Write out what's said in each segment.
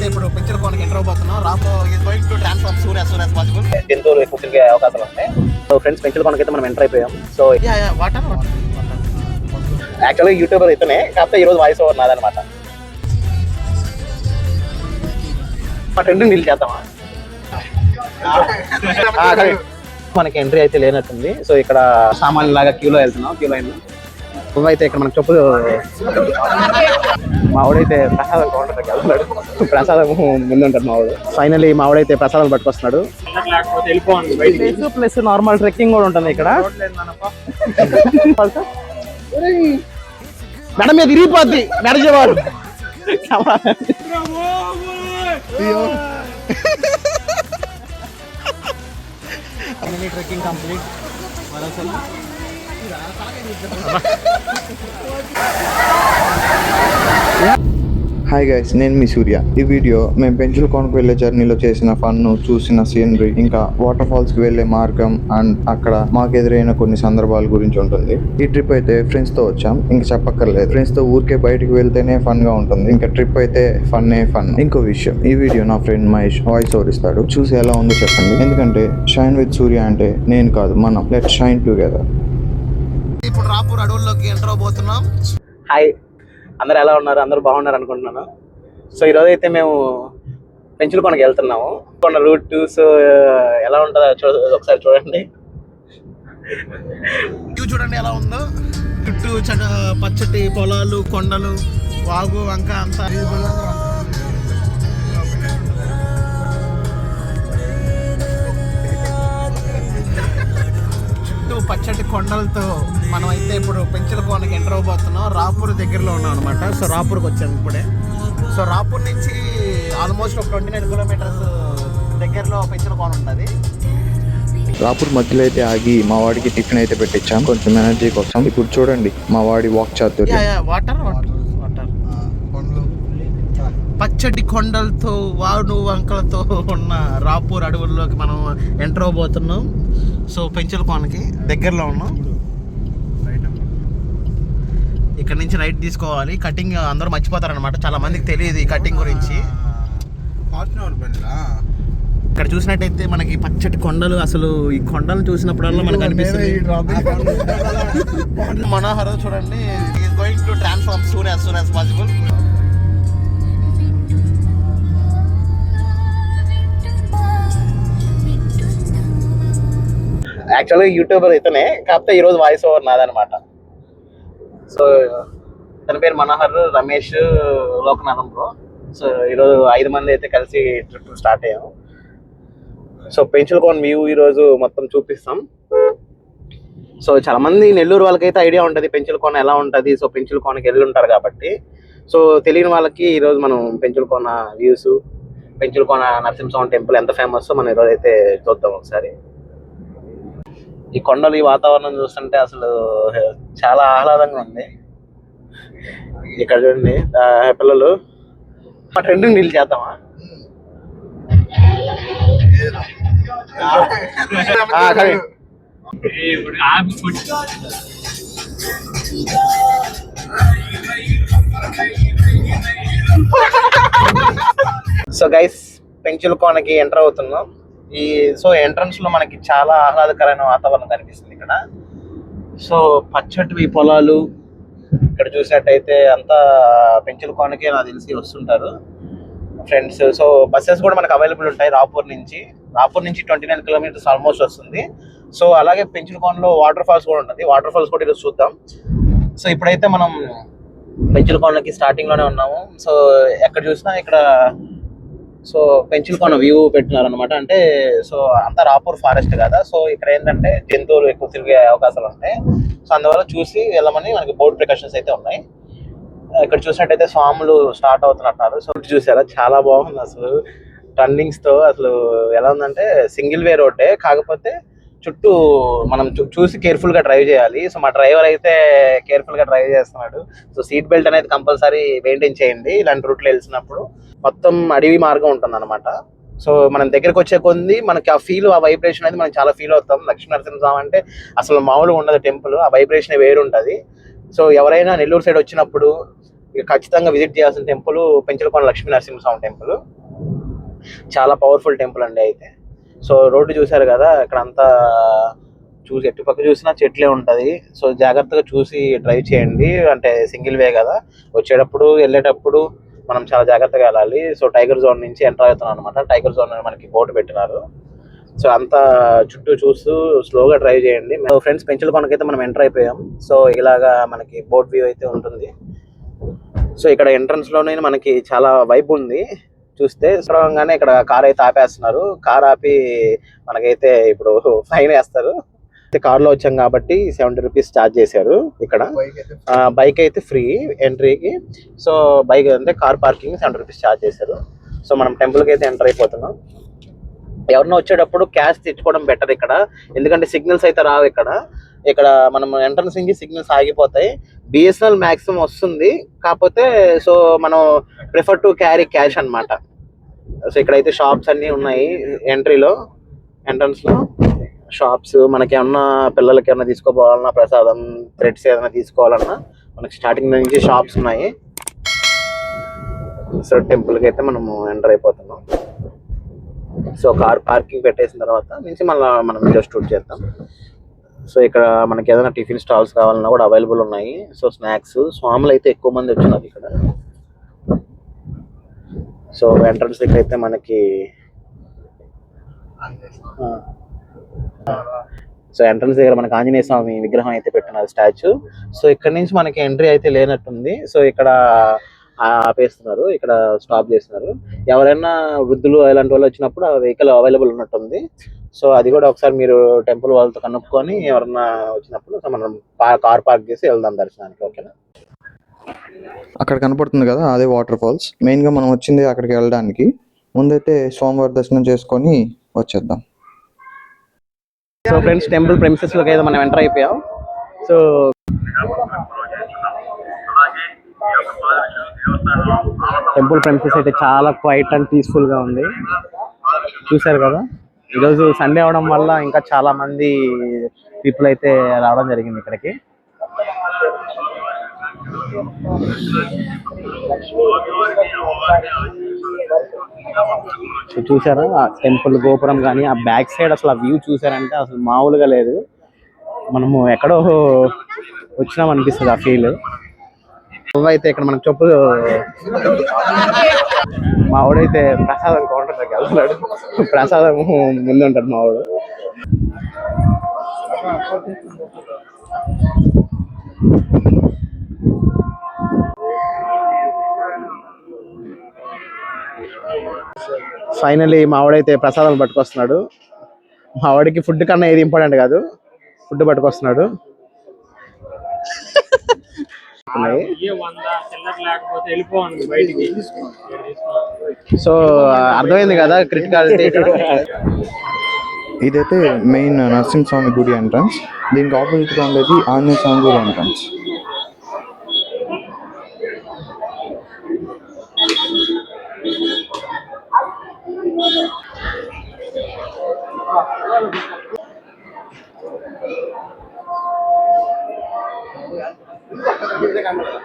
ఇప్పుడు picture కోనకి enter అవబోతున్నాం. రాపో is going to transform soon as soon as possible. జంతువులు ఎక్కువ తిరిగే అవకాశాలు ఉంటాయి. సో ఫ్రెండ్స్, పెంచుల కోనకి అయితే మనం ఎంటర్ అయిపోయాం. సో వాటర్ యాక్చువల్గా యూట్యూబర్ అయితేనే, కాకపోతే ఈరోజు వాయిస్ ఓవర్ నాదనమాట. మా ట్రెండ్ డీల్ చేద్దామా? మనకి ఎంట్రీ అయితే లేనట్టుంది. సో ఇక్కడ సామాన్లు లాగా క్యూలో వెళ్తున్నాం. క్యూ లైన్ అయితే ఇక్కడ మనకు చెప్పులు మావిడైతే ప్రసాదం కౌంటర్కి వెళ్తున్నాడు. ప్రసాదం ముందు ఉంటాడు మావిడు. ఫైనలీ మావిడైతే ప్రసాదం పట్టుకొస్తున్నాడు. ప్లస్ నార్మల్ ట్రెక్కింగ్ కూడా ఉంటుంది ఇక్కడ. మేడం మీద తిరిగిపోద్ది నడిచేవాడు. Trekking complete. హాయ్ గైస్, నేను మీ సూర్య. ఈ వీడియో మేము పెంచుల కోనకు వెళ్ళే జర్నీలో చేసిన ఫన్, చూసిన సీనరీ, ఇంకా వాటర్ ఫాల్స్ కి వెళ్లే మార్గం అండ్ అక్కడ మాకు ఎదురైన కొన్ని సందర్భాల గురించి ఉంటుంది. ఈ ట్రిప్ అయితే ఫ్రెండ్స్ తో వచ్చాం, ఇంకా చెప్పక్కర్లేదు. ఫ్రెండ్స్ తో ఊరికే బయటకు వెళ్తేనే ఫన్ గా ఉంటుంది. ఇంకా ట్రిప్ అయితే ఫన్. ఇంకో విషయం, ఈ వీడియో నా ఫ్రెండ్ మహేష్ వాయిస్ ఓవర్ ఇస్తాడు. చూసి ఎలా ఉందో చెప్పండి. ఎందుకంటే షైన్ విత్ సూర్య అంటే నేను కాదు, మనం. Let shine together. ఇప్పుడు రాపూర్ అడవుల్లోకి ఎంటర్ అవబోతున్నాం. హాయ్, అందరు ఎలా ఉన్నారు? అందరూ బాగున్నారు అనుకుంటున్నాను. సో ఈరోజు అయితే మేము పెంచుల కోనకి వెళ్తున్నాము. కొన్న రూట్. సో ఎలా ఉంటుందో ఒకసారి చూడండి. చూడండి ఎలా ఉందో. చుట్టూ పచ్చటి పొలాలు, కొండలు, వాగు, వంక అంతా. పచ్చటి కొండలతో మనం అయితే ఇప్పుడు పెంచుల కోనకి ఎంటర్ అవబోతున్నాం. రాపూర్ దగ్గరలో ఉన్నాం అనమాట. సో రాపూర్కి వచ్చాము ఇప్పుడే. సో రాపూర్ నుంచి ఆల్మోస్ట్ ఒక 29 కిలోమీటర్స్ దగ్గరలో పెంచుల కోన ఉంటుంది. రాపూర్ మధ్యలో అయితే ఆగి మా వాడికి టిఫిన్ అయితే పెట్టించాం కొంచెం ఎనర్జీ కోసం. ఇప్పుడు చూడండి మా వాడి వాక్ చాతుర్యం. వాటర్ పచ్చటి కొండలతో, వాడు వంకలతో ఉన్న రాపూర్ అడవుల్లోకి మనం ఎంటర్ అవబోతున్నాం. సో పెంచుల కోనకి దగ్గరలో ఉన్నాం. ఇక్కడ నుంచి రైట్ తీసుకోవాలి. కటింగ్ అందరూ మర్చిపోతారనమాట, చాలా మందికి తెలియదు ఈ కటింగ్ గురించి. ఇక్కడ చూసినట్టయితే మనకి పచ్చటి కొండలు. అసలు ఈ కొండలు చూసినప్పుడల్లా మనకు అనిపిస్తుంది మనోహర్. చూడండి, is going to transform soon as possible. యాక్చువల్గా యూట్యూబర్ అయితేనే, కాకపోతే ఈరోజు వాయిస్ ఓవర్ నాదనమాట. సో తన పేరు మనోహర్, రమేష్, లోకనాథం బ్రో. సో ఈరోజు 5 మంది అయితే కలిసి ట్రిప్ స్టార్ట్ అయ్యాము. సో పెంచుల కోన వ్యూ ఈరోజు మొత్తం చూపిస్తాం. సో చాలా మంది నెల్లూరు వాళ్ళకైతే ఐడియా ఉంటుంది పెంచుల కోన ఎలా ఉంటుంది. సో పెంచుల కోనకి వెళ్ళి ఉంటారు కాబట్టి. సో తెలియని వాళ్ళకి ఈరోజు మనం పెంచుల కోన వ్యూస్, పెంచుల కోన నరసింహస్వామి టెంపుల్ ఎంత ఫేమస్ మనం ఈరోజు అయితే చూద్దాం ఒకసారి. ఈ కొండలు, ఈ వాతావరణం చూస్తుంటే అసలు చాలా ఆహ్లాదంగా ఉంది. ఇక్కడ చూడండి పిల్లలు. మా ట్రెండ్ డీల్ చేద్దామా? సో గైస్, పెంచుల కోనకి ఎంటర్ అవుతున్నాం. సో ఎంట్రన్స్ లో మనకి చాలా ఆహ్లాదకరమైన వాతావరణం కనిపిస్తుంది ఇక్కడ. సో పచ్చటి పొలాలు ఇక్కడ చూసినట్టయితే అంతా పెంచుల కోనకి నాకు తెలిసి వస్తుంటారు ఫ్రెండ్స్. సో బస్సెస్ కూడా మనకు అవైలబుల్ ఉంటాయి. రాపూర్ నుంచి 29 కిలోమీటర్స్ ఆల్మోస్ట్ వస్తుంది. సో అలాగే పెంచుల కోనలో వాటర్ ఫాల్స్ కూడా ఉంటుంది. వాటర్ ఫాల్స్ కూడా ఈరోజు చూద్దాం. సో ఇప్పుడైతే మనం పెంచుల కోనకి స్టార్టింగ్ లోనే ఉన్నాము. సో ఎక్కడ చూసినా ఇక్కడ సో పెంచుల కోన వ్యూ పెట్టినారు అనమాట. అంటే సో అంతా రాపూర్ ఫారెస్ట్ కదా. సో ఇక్కడ ఏంటంటే జంతువులు ఎక్కువ తిరిగే అవకాశాలు ఉంటాయి. సో అందువల్ల చూసి వెళ్ళమని మనకి బోర్డ్ ప్రికాషన్స్ అయితే ఉన్నాయి. ఇక్కడ చూసినట్టయితే స్వాములు స్టార్ట్ అవుతున్నట్టున్నారు. సో చూసారా, చాలా బాగుంది అసలు. టర్నింగ్స్ తో అసలు ఎలా ఉందంటే సింగిల్ వే రోడ్డే, కాకపోతే చుట్టూ మనం చూసి కేర్ఫుల్ గా డ్రైవ్ చేయాలి. సో మా డ్రైవర్ అయితే కేర్ఫుల్ గా డ్రైవ్ చేస్తున్నాడు. సో సీట్ బెల్ట్ అనేది కంపల్సరీ మెయింటైన్ చేయండి ఇలాంటి రూట్లో వెళ్తున్నప్పుడు. మొత్తం అడవి మార్గం ఉంటుంది అనమాట. సో మనం దగ్గరకు వచ్చే కొద్ది మనకి ఆ ఫీల్, ఆ వైబ్రేషన్ అనేది మనం చాలా ఫీల్ అవుతాం. లక్ష్మీ నరసింహస్వామి అంటే అసలు మామూలుగా ఉండదు టెంపుల్, ఆ వైబ్రేషన్ వేరు ఉంటుంది. సో ఎవరైనా నెల్లూరు సైడ్ వచ్చినప్పుడు ఇక ఖచ్చితంగా విజిట్ చేయాల్సిన టెంపుల్ పెంచలకోన లక్ష్మీ నరసింహస్వామి టెంపుల్. చాలా పవర్ఫుల్ టెంపుల్ అండి. అయితే సో రోడ్డు చూసారు కదా, ఇక్కడ అంతా చూసి ఎటు పక్క చూసినా చెట్లే ఉంటది. సో జాగ్రత్తగా చూసి డ్రైవ్ చేయండి, అంటే సింగిల్ వే కదా, వచ్చేటప్పుడు వెళ్ళేటప్పుడు మనం చాలా జాగ్రత్తగా వెళ్ళాలి. సో టైగర్ జోన్ నుంచి ఎంటర్ అవుతున్నాం అనమాట. టైగర్ జోన్ మనకి బోర్డు పెట్టినారు. సో అంతా చుట్టూ చూస్తూ స్లోగా డ్రైవ్ చేయండి. ఫ్రెండ్స్, పెంచలకోనకైతే మనం ఎంటర్ అయిపోయాం. సో ఇలాగా మనకి బోట్ వ్యూ అయితే ఉంటుంది. సో ఇక్కడ ఎంట్రన్స్ లోనే మనకి చాలా వైబ్ ఉంది. చూస్తే సర్వంగానే ఇక్కడ కార్ అయితే ఆపేస్తున్నారు. కార్ ఆపి మనకైతే ఇప్పుడు ఫైన్ వేస్తారు. కార్ లో వచ్చాం కాబట్టి 70 రూపీస్ ఛార్జ్ చేశారు ఇక్కడ. బైక్ అయితే ఫ్రీ ఎంట్రీకి. సో బైక్ అంటే కార్ పార్కింగ్ 70 రూపీస్ ఛార్జ్ చేశారు. సో మనం టెంపుల్ కి అయితే ఎంటర్ అయిపోతున్నాం. ఎవరినో వచ్చేటప్పుడు క్యాష్ తెచ్చుకోవడం బెటర్ ఇక్కడ, ఎందుకంటే సిగ్నల్స్ అయితే రావు ఇక్కడ. ఇక్కడ మనం ఎంట్రన్స్ నుంచి సిగ్నల్స్ ఆగిపోతాయి. బిఎస్ఎన్ఎల్ మ్యాక్సిమం వస్తుంది, కాకపోతే సో మనం ప్రిఫర్ టు క్యారీ క్యాష్ అన్నమాట. సో ఇక్కడైతే షాప్స్ అన్నీ ఉన్నాయి. ఎంట్రీలో ఎంట్రన్స్ లో షాప్స్, మనకి ఏమన్నా పిల్లలకి ఏమన్నా తీసుకోపోవాలన్నా, ప్రసాదం థ్రెడ్స్ ఏదైనా తీసుకోవాలన్నా మనకి స్టార్టింగ్ నుంచి షాప్స్ ఉన్నాయి. సో టెంపుల్కి అయితే మనము ఎంటర్ అయిపోతున్నాం. సో కార్ పార్కింగ్ పెట్టేసిన తర్వాత నుంచి మళ్ళీ మనం వీడియో షూట్ చేద్దాం. సో ఇక్కడ మనకి ఏదైనా టిఫిన్ స్టాల్స్ కావాలన్నా కూడా అవైలబుల్ ఉన్నాయి. సో స్నాక్స్, స్వాములు అయితే ఎక్కువ మంది వచ్చినారు ఇక్కడ. సో ఎంట్రన్స్ దగ్గర అయితే మనకి ఎంట్రన్స్ దగ్గర మనకి ఆంజనేయ స్వామి విగ్రహం అయితే పెట్టినారు, స్టాచ్యూ. సో ఇక్కడ నుంచి మనకి ఎంట్రీ అయితే లేనట్టుంది. సో ఇక్కడ ఆపేస్తున్నారు, ఇక్కడ స్టాప్ చేస్తున్నారు. ఎవరైనా వృద్ధులు ఇలాంటి వాళ్ళు వచ్చినప్పుడు ఆ వెహికల్ అవైలబుల్ ఉన్నట్టుంది. సో అది కూడా ఒకసారి మీరు టెంపుల్ వాళ్ళతో కనుక్కొని ఎవరన్నా వచ్చినప్పుడు మనం కార్ పార్క్ చేసి వెళ్దాం దర్శనానికి. ఓకేనా? అక్కడ కనపడుతుంది కదా, అదే వాటర్ ఫాల్స్. మెయిన్గా మనం వచ్చింది అక్కడికి వెళ్ళడానికి. ముందైతే స్వామివారి దర్శనం చేసుకొని వచ్చేద్దాం. సో ఫ్రెండ్స్, టెంపుల్ ప్రెమిసెస్ లోకి అయితే మనం ఎంటర్ అయిపోయాం. సో టెంపుల్ ప్రెమిసెస్ అయితే చాలా క్వైట్ అండ్ పీస్ఫుల్ గా ఉంది. చూసారు కదా, ఈరోజు సండే అవడం వల్ల ఇంకా చాలా మంది పీపుల్ అయితే రావడం జరిగింది ఇక్కడికి. చూసారా ఆ టెంపుల్ గోపురం కానీ, ఆ బ్యాక్ సైడ్ అసలు ఆ వ్యూ చూసారంటే అసలు మామూలుగా లేదు. మనము ఎక్కడో వచ్చినాం అనిపిస్తుంది ఆ ఫీల్. అయితే ఇక్కడ మనకు చెప్పు, మావాడైతే ప్రసాదం కౌంటర్ దగ్గర వెళ్తున్నాడు. ప్రసాదం ముందు ఉంటాడు మావాడు. ఫైనలీ మావాడైతే ప్రసాదాలు పట్టుకొస్తున్నాడు. మావాడికి ఫుడ్ కన్నా ఏది ఇంపార్టెంట్ కాదు, ఫుడ్ పట్టుకొస్తున్నాడు. సో అర్థమైంది కదా క్రిటికాలిటీ. ఇదైతే మెయిన్ నరసింహస్వామి గుడి ఎంట్రన్స్. దీనికి ఆపోజిట్ గా ఉండేది ఆంజనేయ స్వామి గుడి ఎంట్రన్స్.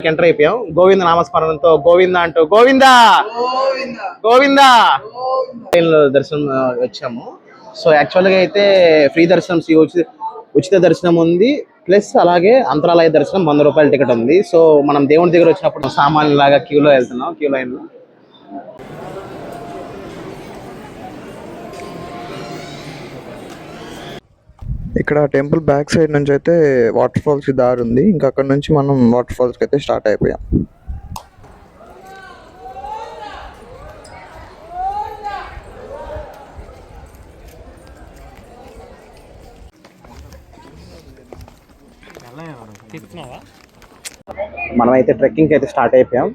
ఎంటర్ అయిపోయాం. గోవింద నామస్మరణతో గోవింద అంటూ గోవిందా గోవిందా దర్శనం వచ్చాము. సో యాక్చువల్గా అయితే ఫ్రీ దర్శనం, ఉచిత దర్శనం ఉంది, ప్లస్ అలాగే అంతరాలయ దర్శనం 100 రూపాయల టికెట్ ఉంది. సో మనం దేవుడి దగ్గర వచ్చినప్పుడు సామాన్లు లాగా క్యూలో వెళ్తున్నాం, క్యూ లైన్ లో. ఇక్కడ టెంపుల్ బ్యాక్ సైడ్ నుంచి అయితే వాటర్ ఫాల్స్ కి దారి ఉంది. ఇంకా అక్కడ నుంచి మనం వాటర్ ఫాల్స్ కి అయితే స్టార్ట్ అయిపోయాం. మనమైతే ట్రెక్కింగ్ అయితే స్టార్ట్ అయిపోయాం.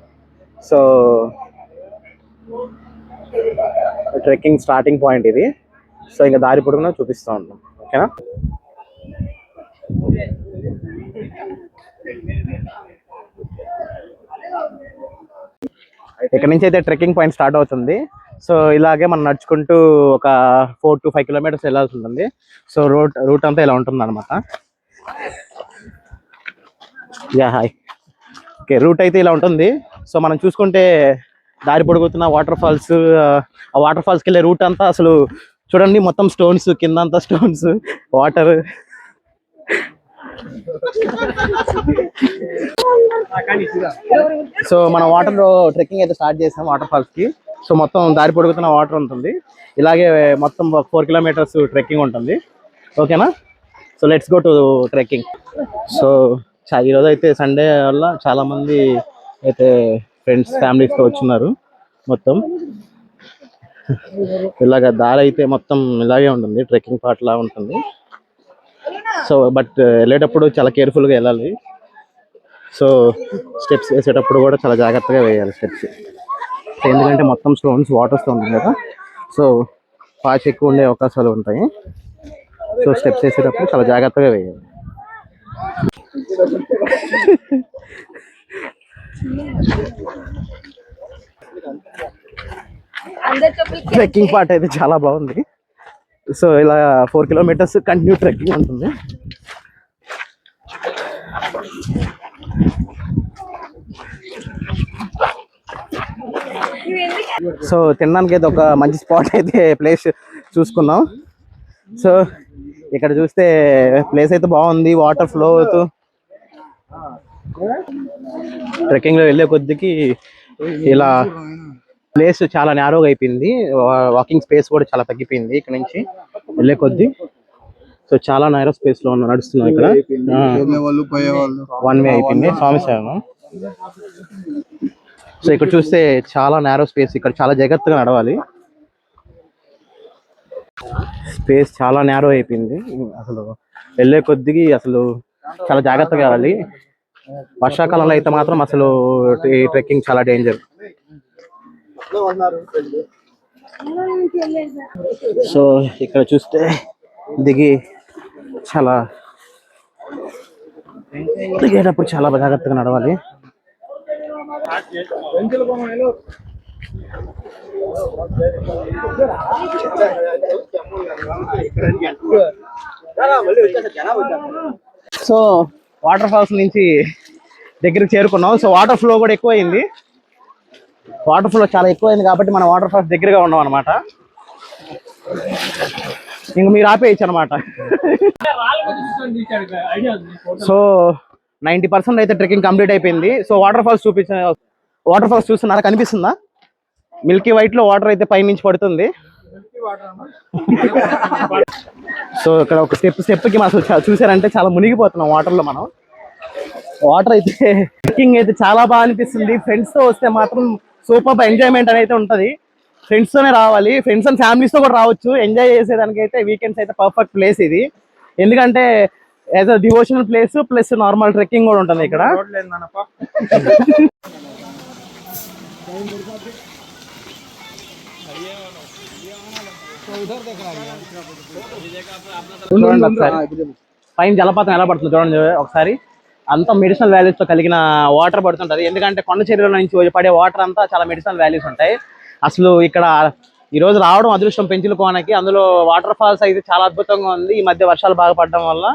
సో ట్రెక్కింగ్ స్టార్టింగ్ పాయింట్ ఇది. సో ఇంకా దారి పొడుగునా చూపిస్తూ ఉంటాం. ఓకేనా? ఇక్కడ నుంచి అయితే ట్రెక్కింగ్ పాయింట్ స్టార్ట్ అవుతుంది. సో ఇలాగే మనం నడుచుకుంటూ ఒక 4 to 5 కిలోమీటర్స్ వెళ్ళాల్సి ఉంటుంది. సో రూట్ అంతా ఇలా ఉంటుంది అనమాట. Yeah hi. ఓకే, రూట్ అయితే ఇలా ఉంటుంది. సో మనం చూసుకుంటే దారి పొడుగుతున్న వాటర్ ఫాల్స్, ఆ వాటర్ ఫాల్స్కి వెళ్ళే రూట్ అంతా అసలు చూడండి, మొత్తం స్టోన్స్, కింద అంతా స్టోన్స్, వాటర్. సో మనం వాటర్ లో ట్రెక్కింగ్ అయితే స్టార్ట్ చేసాం వాటర్ ఫాల్స్ కి. సో మొత్తం దారి పొడుగుతున్న వాటర్ ఉంటుంది. ఇలాగే మొత్తం 4 కిలోమీటర్స్ ట్రెక్కింగ్ ఉంటుంది. ఓకేనా? So let's go to trekking. So ఈరోజు అయితే సండే వల్ల చాలా మంది అయితే ఫ్రెండ్స్ ఫ్యామిలీస్తో వచ్చినారు. మొత్తం ఇలాగ దారి అయితే మొత్తం ఇలాగే ఉంటుంది, ట్రెక్కింగ్ పార్ట్ లా ఉంటుంది. సో బట్ వెళ్ళేటప్పుడు చాలా కేర్ఫుల్గా వెళ్ళాలి. సో స్టెప్స్ వేసేటప్పుడు కూడా చాలా జాగ్రత్తగా వేయాలి స్టెప్స్, ఎందుకంటే మొత్తం స్టోన్స్, వాటర్స్తో ఉంటుంది కదా. సో పాచ్ ఎక్కువ ఉండే అవకాశాలు ఉంటాయి. సో స్టెప్స్ వేసేటప్పుడు చాలా జాగ్రత్తగా వేయాలి. ట్రెక్కింగ్ పార్ట్ అయితే చాలా బాగుంది. సో ఇలా 4 కిలోమీటర్స్ కంటిన్యూ ట్రెక్కింగ్ ఉంటుంది. సో తినడానికి అయితే ఒక మంచి స్పాట్ అయితే ప్లేస్ చూసుకున్నాం. సో ఇక్కడ చూస్తే ప్లేస్ అయితే బాగుంది, వాటర్ ఫ్లో అవుతూ. ట్రెక్కింగ్ లో వెళ్ళే కొద్దికి ఇలా ప్లేస్ చాలా నేరోగా అయిపోయింది, వాకింగ్ స్పేస్ కూడా చాలా తగ్గిపోయింది ఇక్కడ నుంచి వెళ్ళే కొద్ది. సో చాలా నేరో స్పేస్ లో నడుస్తున్నాం ఇక్కడ. 1 వే అయిపోయింది స్వామి సేవను. సో ఇక్కడ చూస్తే చాలా నేరో స్పేస్, ఇక్కడ చాలా జాగ్రత్తగా నడవాలి. స్పేస్ చాలా నేరో అయిపోయింది, అసలు వెళ్ళే కొద్దికి అసలు చాలా జాగ్రత్తగా వెళ్ళాలి. వర్షాకాలంలో అయితే మాత్రం అసలు ఈ ట్రెక్కింగ్ చాలా డేంజర్. సో ఇక్కడ చూస్తే దిగేటప్పుడు చాలా జాగ్రత్తగా నడవాలి. సో వాటర్ ఫాల్స్ నుంచి దగ్గరికి చేరుకున్నాం. సో వాటర్ ఫ్లో కూడా ఎక్కువైంది, వాటర్ ఫ్లో చాలా ఎక్కువైంది కాబట్టి మనం వాటర్ ఫాల్స్ దగ్గరగా ఉన్నాం అనమాట. ఇంక మీరు ఆపేయచ్చు అనమాట. సో 90% అయితే ట్రెక్కింగ్ కంప్లీట్ అయిపోయింది. సో వాటర్ ఫాల్స్ చూస్తున్నారా, కనిపిస్తుందా? మిల్కీ వైట్ లో వాటర్ అయితే పైనుంచి పడుతుంది. సో ఇక్కడ ఒక స్టెప్ కి మనం చూసారంటే చాలా మునిగిపోతున్నాం వాటర్ లో. మనం వాటర్ అయితే ట్రెక్కింగ్ అయితే చాలా బాగా అనిపిస్తుంది. ఫ్రెండ్స్ తో వస్తే మాత్రం సూపర్ ఎంజాయ్మెంట్ అనేది ఉంటుంది. ఫ్రెండ్స్ తోనే రావాలి, ఫ్రెండ్స్ అండ్ ఫ్యామిలీస్ తో కూడా రావచ్చు. ఎంజాయ్ చేసేదానికి అయితే వీకెండ్స్ అయితే పర్ఫెక్ట్ ప్లేస్ ఇది, ఎందుకంటే as a devotional place plus normal trekking కూడా ఉంటుంది ఇక్కడ. చూడండి ఒకసారి పైన జలపాతం ఎలా పడుతుంది చూడండి ఒకసారి. అంతా మెడిసినల్ వాల్యూస్ తో కలిగిన వాటర్ పడుతుంటది, ఎందుకంటే కొండ చర్యల నుంచి పడే వాటర్ అంతా చాలా మెడిసినల్ వాల్యూస్ ఉంటాయి. అసలు ఇక్కడ ఈ రోజు రావడం అదృష్టం పెంచులకోనకి. అందులో వాటర్ ఫాల్స్ అయితే చాలా అద్భుతంగా ఉంది ఈ మధ్య వర్షాలు బాగా పడడం వల్ల.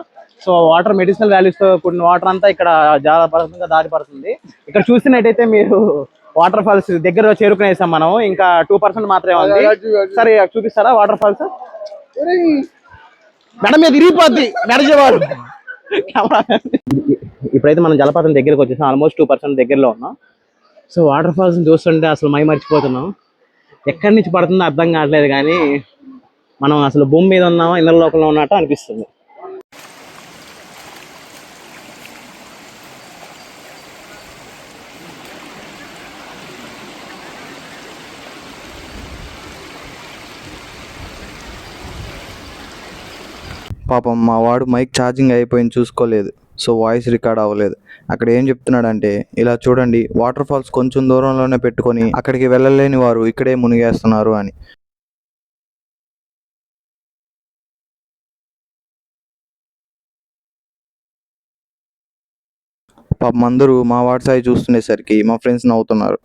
సో వాటర్ మెడిసినల్ వాల్యూస్ తో కూడిన వాటర్ అంతా ఇక్కడ జాలపడుతుందిగా దారి పడుతుంది. ఇక్కడ చూసినట్టయితే మీరు వాటర్ ఫాల్స్ దగ్గర చేరుకునేసాం మనం, ఇంకా 2% మాత్రమే ఉంది. సరే చూపిస్తారా వాటర్ ఫాల్స్? మేడం మీద ఇరిగిపోద్ది నడిచేవాడు. ఇప్పుడైతే మనం జలపాతం దగ్గరకు వచ్చేసాం, ఆల్మోస్ట్ 2% దగ్గరలో ఉన్నాం. సో వాటర్ ఫాల్స్ చూస్తుంటే అసలు మై మర్చిపోతున్నాం. ఎక్కడి నుంచి పడుతుందో అర్థం కావట్లేదు, కానీ మనం అసలు భూమి మీద ఉన్నామా ఇంద్రలోకంలో ఉన్నట్టు అనిపిస్తుంది. పాపం మా వాడు మైక్ ఛార్జింగ్ అయిపోయింది చూసుకోలేదు, సో వాయిస్ రికార్డ్ అవ్వలేదు. అక్కడ ఏం చెప్తున్నాడంటే, ఇలా చూడండి వాటర్ ఫాల్స్ కొంచెం దూరంలోనే పెట్టుకొని అక్కడికి వెళ్ళలేని వారు ఇక్కడే మునిగేస్తున్నారు అని. పాపం అందరూ మా వాడి సాయి చూస్తుండేసరికి మా ఫ్రెండ్స్ నవ్వుతున్నారు.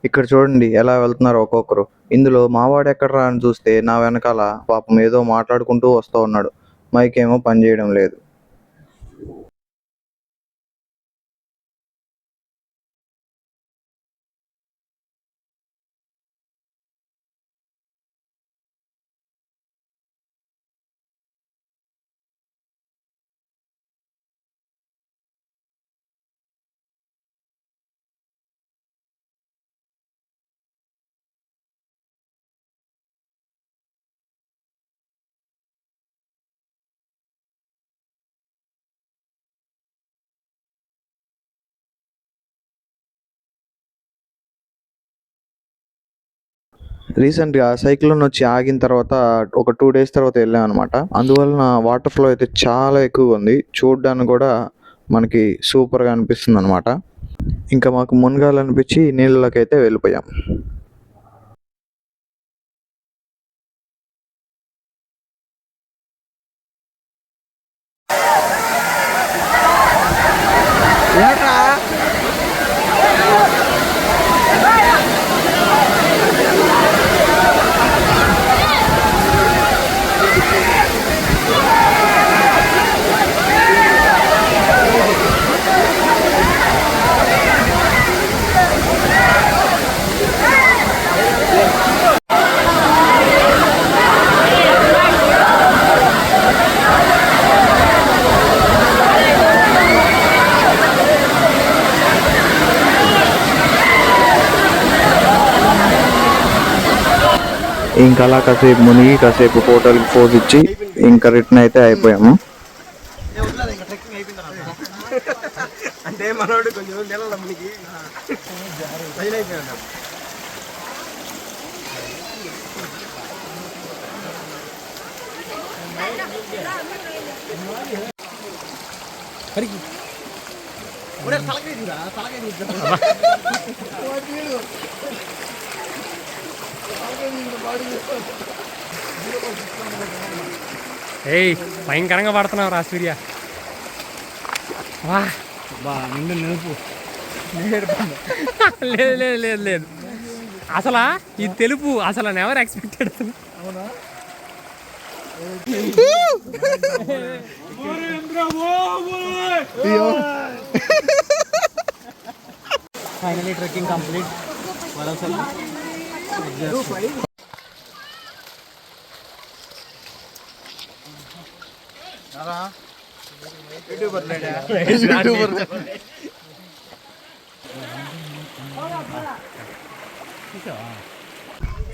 ఇక్కడ చూడండి ఎలా వెళ్తున్నారు ఒక్కొక్కరు. ఇందులో మావాడు ఎక్కడరా అని చూస్తే నా వెనకాల పాపం ఏదో మాట్లాడుకుంటూ వస్తూ ఉన్నాడు, మైక్ ఏమో పని చేయడం లేదు. రీసెంట్గా సైక్లోన్ వచ్చి ఆగిన తర్వాత ఒక 2 days తర్వాత వెళ్ళాం అనమాట. అందువలన వాటర్ ఫ్లో అయితే చాలా ఎక్కువగా ఉంది. చూడడానికి కూడా మనకి సూపర్గా అనిపిస్తుంది అనమాట. ఇంకా మాకు మునగాలనిపించి నీళ్ళలోకి అయితే వెళ్ళిపోయాం. ఇంకా అలా కాసేపు మునిగి కాసేపు హోటల్కి పోజ్ ఇచ్చి ఇంకా రిటర్న్ అయితే అయిపోయాము. అంటే మనోడు కొంచెం నెలల మనకి అయిపోయాడు. ఏయ్ భయంకరంగా పడుతున్నావు రా సూర్య. వా బా నిండు నిలుపు. లేదు లేదు లేదు లేదు అసలు ఇది తెలుపు అసలు never expected. Finally trekking complete.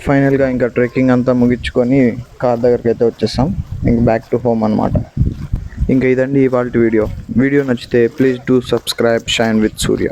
ఫైనల్గా ఇంకా ట్రెక్కింగ్ అంతా ముగించుకొని కార్ దగ్గరికి అయితే వచ్చేసాం. ఇంక బ్యాక్ టు హోమ్ అనమాట. ఇంకా ఇదండి ఇవాళ వీడియో నచ్చితే please do subscribe shine with Surya.